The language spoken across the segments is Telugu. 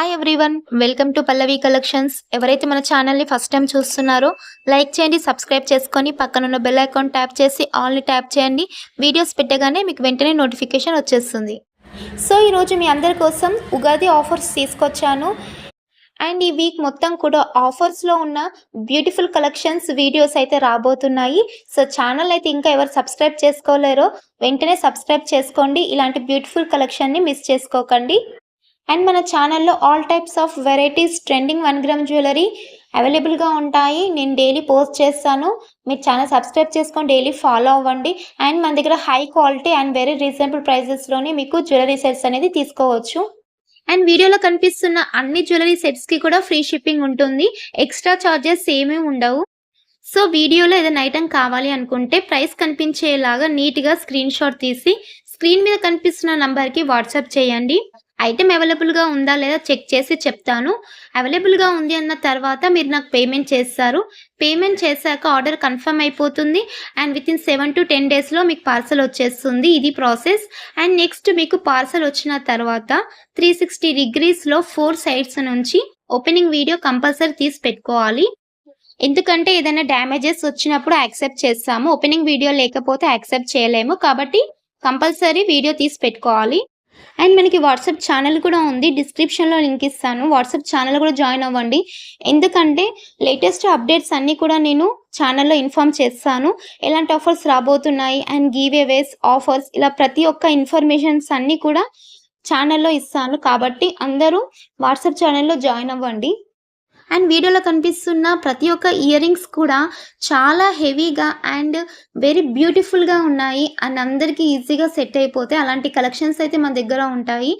Hi everyone, welcome to Pallavi collections. ఎవరైతే మన ఛానల్ని ఫస్ట్ టైం చూస్తున్నారో లైక్ చేయండి, సబ్స్క్రైబ్ చేసుకొని పక్కనున్న బెల్ ఐకాన్ ట్యాప్ చేసి ఆల్ని ట్యాప్ చేయండి. వీడియోస్ పెట్టగానే మీకు వెంటనే నోటిఫికేషన్ వచ్చేస్తుంది. సో ఈరోజు మీ అందరి కోసం ఉగాది ఆఫర్స్ తీసుకొచ్చాను. అండ్ ఈ వీక్ మొత్తం కూడా ఆఫర్స్లో ఉన్న బ్యూటిఫుల్ కలెక్షన్స్ వీడియోస్ అయితే రాబోతున్నాయి. సో ఛానల్ అయితే ఇంకా ఎవరు సబ్స్క్రైబ్ చేసుకోలేరో వెంటనే సబ్స్క్రైబ్ చేసుకోండి. ఇలాంటి బ్యూటిఫుల్ కలెక్షన్ని మిస్ చేసుకోకండి. అండ్ మన ఛానల్లో all types of varieties trending 1 gram jewellery అవైలబుల్గా ఉంటాయి. నేను డైలీ పోస్ట్ చేస్తాను. మీరు ఛానల్ సబ్స్క్రైబ్ చేసుకొని డైలీ ఫాలో అవ్వండి. అండ్ మన దగ్గర high quality and very reasonable ప్రైజెస్లోనే మీకు జ్యువెలరీ సెట్స్ అనేది తీసుకోవచ్చు. అండ్ వీడియోలో కనిపిస్తున్న అన్ని జ్యువెలరీ సెట్స్కి కూడా ఫ్రీ షిప్పింగ్ ఉంటుంది. ఎక్స్ట్రా చార్జెస్ ఏమీ ఉండవు. సో వీడియోలో ఏదైనా ఐటమ్ కావాలి అనుకుంటే ప్రైస్ కనిపించేలాగా నీట్గా స్క్రీన్ షాట్ తీసి స్క్రీన్ మీద కనిపిస్తున్న నంబర్కి వాట్సాప్ చేయండి. ఐటమ్ అవైలబుల్గా ఉందా లేదా చెక్ చేసి చెప్తాను. అవైలబుల్గా ఉంది అన్న తర్వాత మీరు నాకు పేమెంట్ చేస్తారు. పేమెంట్ చేశాక ఆర్డర్ కన్ఫర్మ్ అయిపోతుంది. అండ్ వితిన్ 7 to 10 డేస్లో మీకు పార్సల్ వచ్చేస్తుంది. ఇది ప్రాసెస్. అండ్ నెక్స్ట్ మీకు పార్సల్ వచ్చిన తర్వాత 360 degreesలో 4 సైడ్స్ నుంచి ఓపెనింగ్ వీడియో కంపల్సరీ తీసి పెట్టుకోవాలి. ఎందుకంటే ఏదైనా డ్యామేజెస్ వచ్చినప్పుడు యాక్సెప్ట్ చేస్తాము. ఓపెనింగ్ వీడియో లేకపోతే యాక్సెప్ట్ చేయలేము. కాబట్టి కంపల్సరీ వీడియో తీసి పెట్టుకోవాలి. అండ్ మనకి వాట్సాప్ ఛానల్ కూడా ఉంది. డిస్క్రిప్షన్లో లింక్ ఇస్తాను. వాట్సాప్ ఛానల్ కూడా జాయిన్ అవ్వండి. ఎందుకంటే లేటెస్ట్ అప్డేట్స్ అన్నీ కూడా నేను ఛానల్లో ఇన్ఫామ్ చేస్తాను. ఎలాంటి ఆఫర్స్ రాబోతున్నాయి అండ్ గివ్ అవేస్ ఆఫర్స్ ఇలా ప్రతి ఒక్క ఇన్ఫర్మేషన్స్ అన్నీ కూడా ఛానల్లో ఇస్తాను. కాబట్టి అందరూ వాట్సాప్ ఛానల్లో జాయిన్ అవ్వండి. అండ్ వీడియోలో కనిపిస్తున్న ప్రతి ఒక్క ఇయర్ రింగ్స్ కూడా చాలా హెవీగా అండ్ వెరీ బ్యూటిఫుల్గా ఉన్నాయి. అండ్ అందరికీ ఈజీగా సెట్ అయిపోతే అలాంటి కలెక్షన్స్ అయితే మన దగ్గర ఉంటాయి.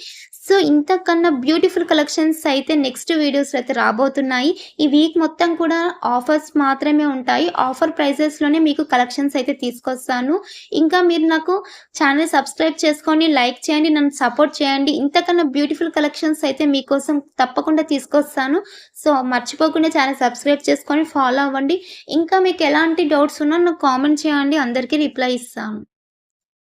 సో ఇంతకన్నా బ్యూటిఫుల్ కలెక్షన్స్ అయితే నెక్స్ట్ వీడియోస్లో అయితే రాబోతున్నాయి. ఈ వీక్ మొత్తం కూడా ఆఫర్స్ మాత్రమే ఉంటాయి. ఆఫర్ ప్రైజెస్లోనే మీకు కలెక్షన్స్ అయితే తీసుకొస్తాను. ఇంకా మీరు నాకు ఛానల్ సబ్స్క్రైబ్ చేసుకొని లైక్ చేయండి, నన్ను సపోర్ట్ చేయండి. ఇంతకన్నా బ్యూటిఫుల్ కలెక్షన్స్ అయితే మీకోసం తప్పకుండా తీసుకొస్తాను. సో మర్చిపోకుండా ఛానల్ సబ్స్క్రైబ్ చేసుకొని ఫాలో అవ్వండి. ఇంకా మీకు ఎలాంటి డౌట్స్ ఉన్నా నాకు కామెంట్ చేయండి, అందరికీ రిప్లై ఇస్తాను.